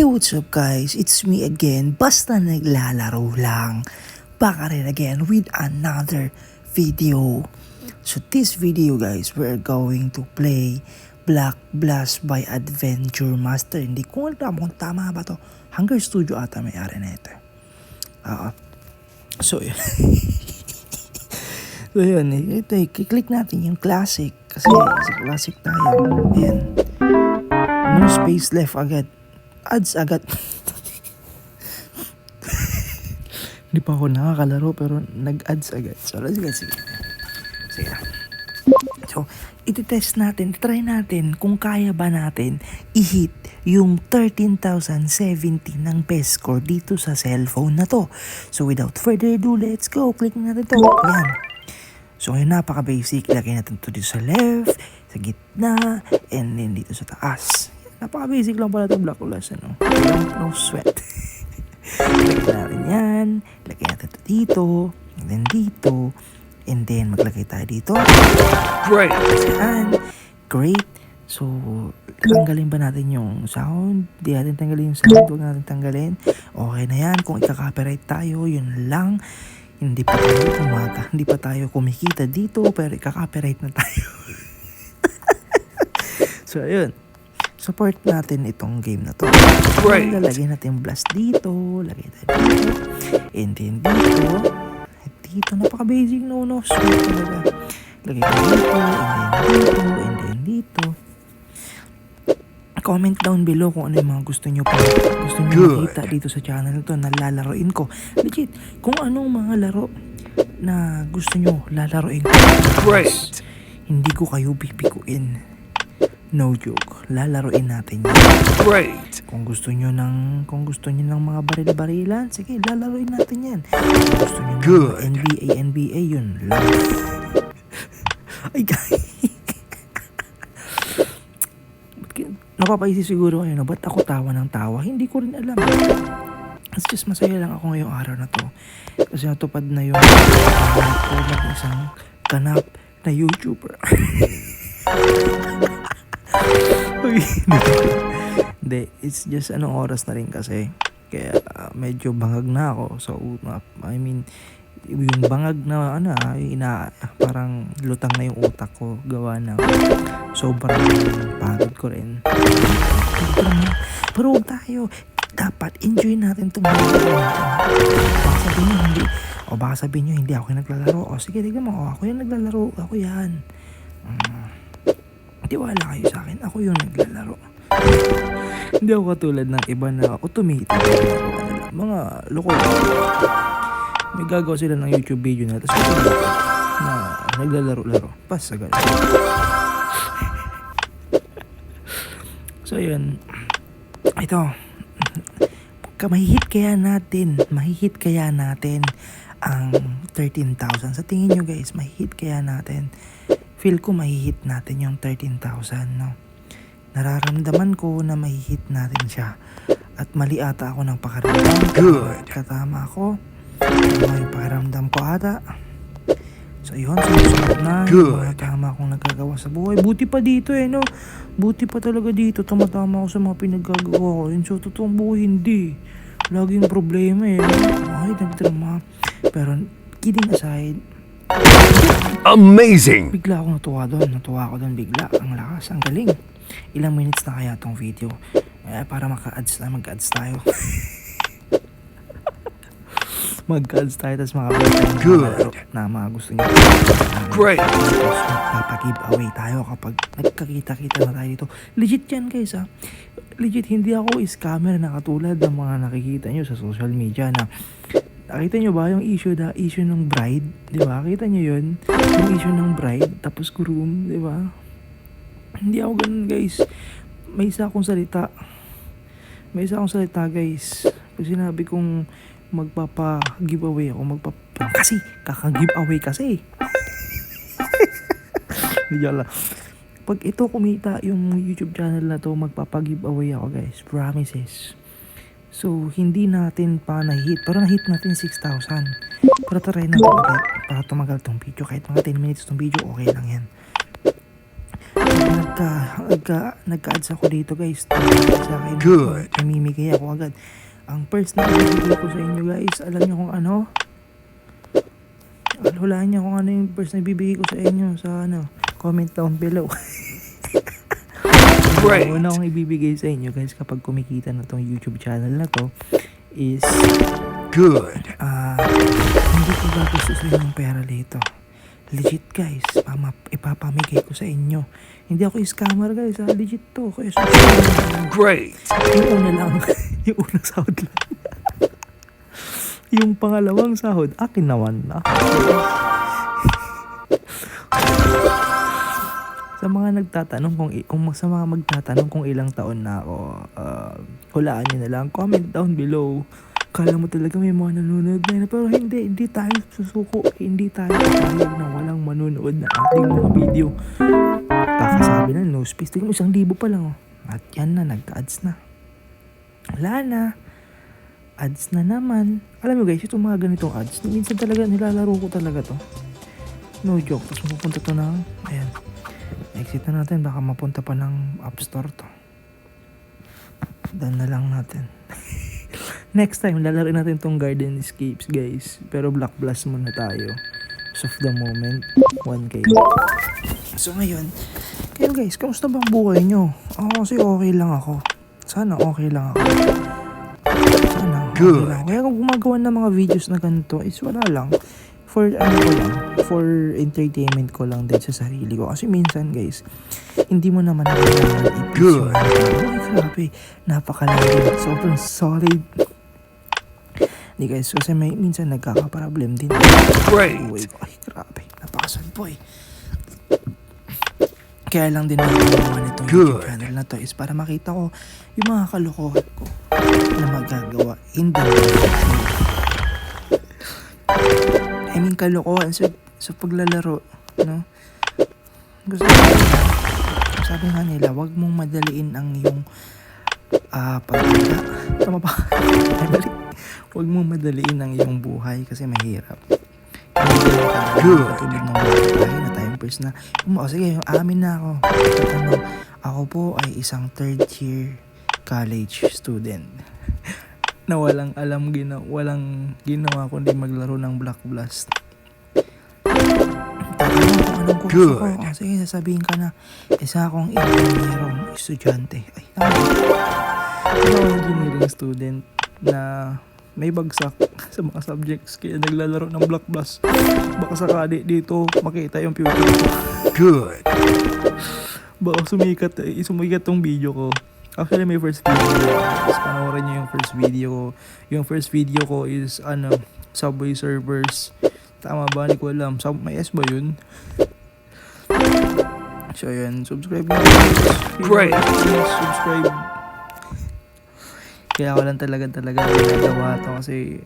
Hey, what's up guys? It's me again, basta naglalaro lang. Back rin again with another video. So this video guys, we're going to play Black Blast by Adventure Master. Hindi ko alam kung tama ba to. Hunger Studio ata may-ari na ito. So yun. So yun, ito i-click natin yung classic. Kasi sa classic tayo. Ayan. No space left agad. Ads agad. Hindi pa ako nakakalaro pero nag-ads agad. So, sige. So, iti-test natin, try natin kung kaya ba natin i-hit yung 13,070 ng best score dito sa cellphone na to. So, without further ado, let's go. Click natin to. Ayan. So, ngayon napaka-basic. Lagay natin to dito sa left, sa gitna, and then dito sa taas. Napaka-basic lang pala itong Black Blast, ano? No sweat. Lagyan natin yan. Lagyan natin ito dito. And then dito. And then maglagay tayo dito. Great! Yan. Great. So, tanggalin ba natin yung sound? Di natin tanggalin yung sound. Huwag natin tanggalin. Okay na yan. Kung ika-copyright tayo, yun lang. Hindi pa tayo umaga. Hindi pa tayo kumikita dito. Pero ika-copyright na tayo. So, ayun. Support natin itong game na to. Right. Lalagay natin yung blast dito. Lagay tayo dito. And then dito. Dito. Napaka-basic no. Sweet talaga. Lagay tayo dito. And then dito. Comment down below kung ano yung mga gusto nyo pa. Gusto nyo makita dito sa channel to na lalaroin ko. Legit. Kung anong mga laro na gusto nyo lalaroin ko. Great. Hindi ko kayo pipikuin. No joke. Lalaroin natin yan. Great. Kung gusto nyo ng mga baril-barilan, sige, lalaroin natin yan. Kung gusto nyo ng NBA, yun lang. Ay, guys. Napapaisip siguro kayo, no? Ba't ako tawa ng tawa? Hindi ko rin alam. It's just masaya lang ako ngayong araw na to. Kasi natupad na yung ko ng isang ganap na YouTuber. Hindi, it's just anong oras na rin kasi. Kaya medyo bangag na ako. So, I mean, yung bangag na parang lutang na yung utak ko gawa na sobrang pagod ko rin. Pero huwag tayo. Dapat enjoy natin itong mga natin. Baka sabihin nyo hindi ako yung naglalaro. O sige, tignan mo. Ako yung naglalaro. Ako yan. Tiwala kayo sa akin. Ako yung naglalaro. Hindi ako katulad ng iba na automated. Mga loko. May gagawa sila ng YouTube video na tapos na naglalaro-laro. Pas sa ganun. So yun. Ito. Mahihit kaya natin ang 13,000. Sa tingin nyo guys, mahihit kaya natin. Feel ko mahihit natin yung 13,000, no? Nararamdaman ko na mahihit natin siya. At mali ata ako ng pakaramdam. Good. Katama ako. May pakaramdam ko ata. So yun, sumusunod na. Yung mga tama akong nagagawa sa buhay. Buti pa dito no? Buti pa talaga dito. Tama-tama ako sa mga pinagagawa ko. Yun, so totoong buhay hindi. Laging problema Ay, nagdrama. Pero kidding aside, amazing! bigla akong natuwa ako doon bigla. Ang lakas, ang galing. Ilang minutes na kaya tong video para mag-ads tayo. Mag-ads tayo tapos makabalik na mga gusto nyo. Great! Tapos magpapag-giveaway tayo kapag nagkakita-kita na tayo dito. Legit yan guys Legit, hindi ako scammer na katulad ng mga nakikita nyo sa social media na nakita nyo ba yung issue ng bride? Di ba? Kita nyo yun? Yung issue ng bride, tapos groom, di ba? Hindi ako ganun, guys. May isa akong salita, guys. Pag sinabi kong magpapa-giveaway ako, kasi, kaka-giveaway kasi. Hindi lang. Pag ito kumita yung YouTube channel na to, magpapa-giveaway ako, guys. Promises. So, hindi natin pa na-hit. Pero na-hit natin 6,000. Pero try natin ulit para tumagal tong video. Kahit mga 10 minutes tong video, okay lang yan. nagka-ads ako dito guys, sa akin, Good. namimigay ako agad. Ang first na ibibigay ko sa inyo guys, alam niyo kung ano? Hulaan niyo kung ano yung first na ibibigay ko sa inyo sa comment down below. Great. Una akong ibibigay sa inyo guys kapag kumikita na tong YouTube channel na to is Good. hindi ko gagustusin ng pera dito. Legit guys, ipapamigay ko sa inyo. Hindi ako scammer guys, legit to. Kaya Great. yung una lang, yung unang sahod lang. Yung pangalawang sahod, akin naman na. Sa mga nagtatanong sa mga magtatanong kung ilang taon na ako, hulaan niyo na lang, comment down below. Kala mo talaga may mga nanonood na yun, pero hindi tayo susuko, hindi tayo papayag na walang manonood na ating mga video. Kakasabi na, no space, tingnan mo 1,000 pa lang, oh. At yan na, nagka-ads na. Wala na. Ads na naman. Alam mo guys, itong mga ganitong ads, minsan talaga nilalaro ko talaga to. No joke. Tapos mapunta to ng, ayan. Exit na natin, baka mapunta pa ng App Store to. Done na lang natin. Next time, lalaro natin tong Garden Escapes guys. Pero Black Blast muna tayo. As of the moment, 1K. So ngayon, kayo guys, kamusta bang buhay nyo? Ako kasi okay lang ako. Sana okay lang ako. Sana okay lang ako. Kaya kung gumagawa ng mga videos na ganito, is wala lang. For for entertainment ko lang din sa sarili ko. Kasi minsan guys, hindi mo naman kailangan Good. Grabe, napakalalim. Sobrang solid. Hindi guys, kasi minsan nagkaka-problem din. Great. Ay, grabe. Napakasad po eh. Kaya lang din nagawa nitong YouTube channel na to is para makita ko yung mga kalokohan ko na magagawa in the future. I mean, kalokohan sa paglalaro, no? Gusto ko, sabi nga nila, wag mong madaliin ang iyong pagkita. Tama ba? Ay, balik. Huwag mong madaliin ang iyong buhay kasi mahirap. Good. Katulad ng buhay na time first na. Sige, amin na ako. Tatanong, ako po ay isang third year college student na walang walang ginawa kundi maglaro ng Black Blast. Tatanong kung anong kurso ko. Sige, sasabihin ka na, isa akong engineering estudyante. Ay, engineering student na may bagsak sa mga subjects kaya naglalaro ng Black Blast. Baka sakali dito makita yung future ko. Good. Baka sumikat tong video ko. Actually may first video. Panoorin nyo yung first video ko. Yung first video ko is Subway Surfers. Tama ba? Hindi ko alam. May S ba yun? So yun, subscribe nyo. Great. Please subscribe. Kaya ko lang talaga ginagawa to kasi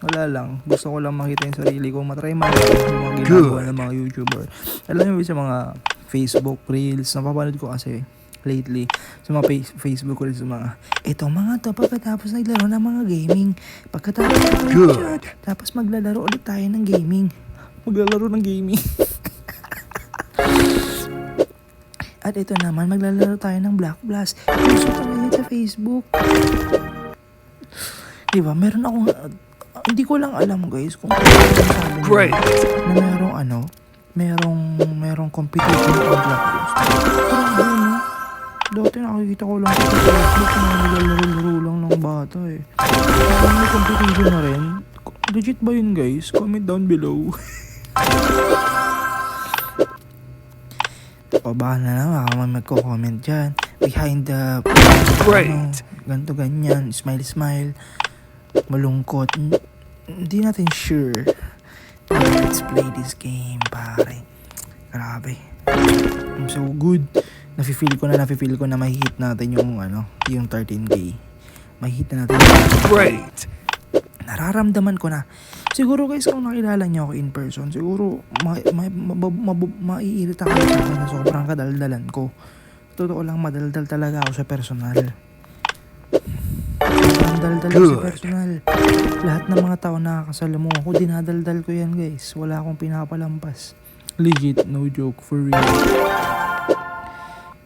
wala lang. Gusto ko lang makita yung sarili ko. Matry man yung mga ginagawa ng mga YouTuber. Alam mo sa mga Facebook Reels, napapanood ko kasi lately sa mga Facebook Reels, sa mga itong mga to pagkatapos naglaro ng mga gaming. Pagkatapos tapos maglalaro ulit tayo ng gaming. Maglalaro ng gaming. At ito naman, maglalaro tayo ng Black Blast. Gusto tayo sa Facebook. Diba, meron akong, hindi ko lang alam guys kung Great. na merong competition ng Black Blast. Pero dati nakikita ko lang sa Facebook na naglalaro-laro lang ng bata eh. May competition na rin. Legit ba yun guys? Comment down below. O baka na lang, baka may magko-comment dyan. Behind the... Great. Ganto ganyan. Smile. Malungkot. Hindi natin sure. Let's play this game, pare. Grabe. I'm so good. Nafe-feel ko na mahihit natin yung yung 13K. Mahihit na natin. Great. Nararamdaman ko na. Siguro guys, kung nakilala niyo ako in person, siguro maiirita kayo sa akin na sobrang kadaldalan ko. Totoo lang, madaldal talaga ako sa personal. Sobrang daldal ako sa personal. Lahat ng mga tao nakakasalamu ako, dinadaldal ko yan guys. Wala akong pinapalampas. Legit, no joke, for real.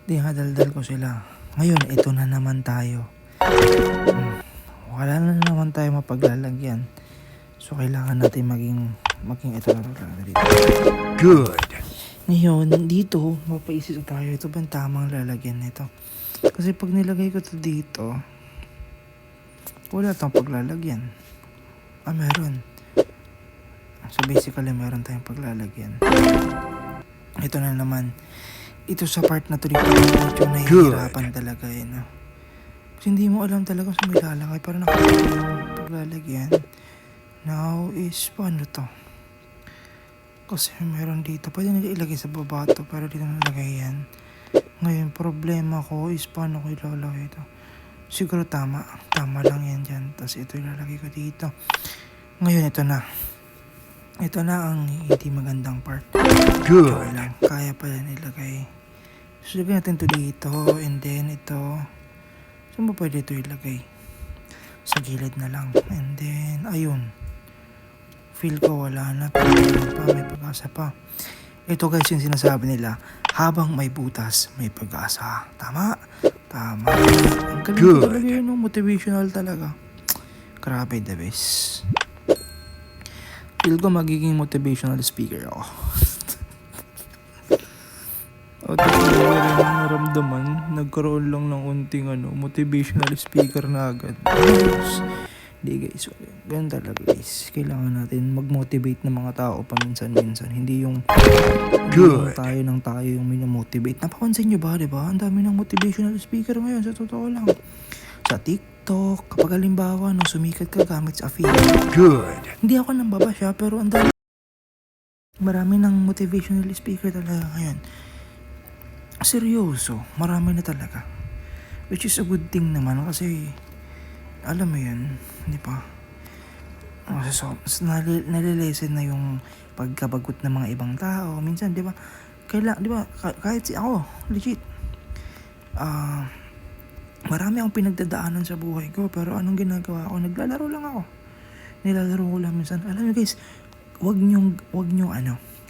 dinadaldal ko sila. Ngayon, ito na naman tayo. Wala na naman tayo mapaglalagyan. So, kailangan natin maging ito na dito. Good. Ngayon, dito, mapaisip tayo, ito ba ang tamang lalagyan nito? Kasi pag nilagay ko to dito, wala tayong paglalagyan. Meron. So, basically, meron tayong paglalagyan. Ito na naman. Ito sa part na to dito, medyo nahihirapan talaga eh, no? Kasi hindi mo alam talaga kung may lalagay, pero nakakita yung paglalagyan. Now is, paano to? Kasi meron dito, pwede nila ilagay sa baba to, pero dito nalagay yan. Ngayon, problema ko is paano ko ilalagay ito. Siguro tama lang yan dyan. Tapos ito ilalagay ko dito. Ngayon, ito na. Ito na ang hindi magandang part. Good. Okay lang, kaya pala nilagay. So, lagyan natin ito dito, and then ito. Saan ba pwede ito ilagay? Sa gilid na lang. And then, ayun. Feel ko wala na. May pag-asa pa. Ito guys yung sinasabi nila, habang may butas, may pag-asa. Tama. Ang galing Good. talaga yun, no? Motivational talaga. Grabe, the best. Feel ko magiging motivational speaker ako. O, tapos naramdaman, nagkaroon lang ng unting motivational speaker na agad. Hindi guys, ganun talaga guys. Kailangan natin mag-motivate ng mga tao paminsan-minsan. Hindi yung Good. tayo yung minomotivate. Napapansin nyo ba, diba? Ang dami ng motivational speaker ngayon, sa totoo lang. Sa TikTok, kapag halimbawa, sumikat ka gamit sa affiliate. Good. Hindi ako nang babasya, pero ang dami. Marami ng motivational speaker talaga ngayon. Seryoso, marami na talaga. Which is a good thing naman kasi, alam mo yun, di ba? So, nalilesen na yung pagkabagot ng mga ibang tao. Minsan, di ba? Kahit si ako, legit. Marami akong pinagdadaanan sa buhay ko, pero anong ginagawa ko? Naglalaro lang ako. Nilalaro ko lang minsan. Alam mo guys, wag nyong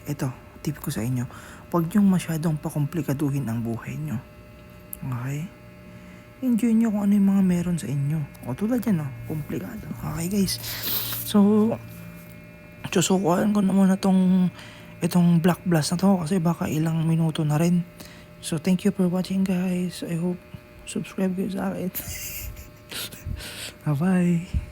ito, tip ko sa inyo, wag nyong masyadong pakomplikaduhin ang buhay nyo. Okay? Enjoy nyo kung ano yung mga meron sa inyo. O tulad yan, komplikado. Okay guys. So, susukuan ko na muna itong Black Blast na to kasi baka ilang minuto na rin. So, thank you for watching guys. I hope subscribe kayo sa akin. Bye-bye.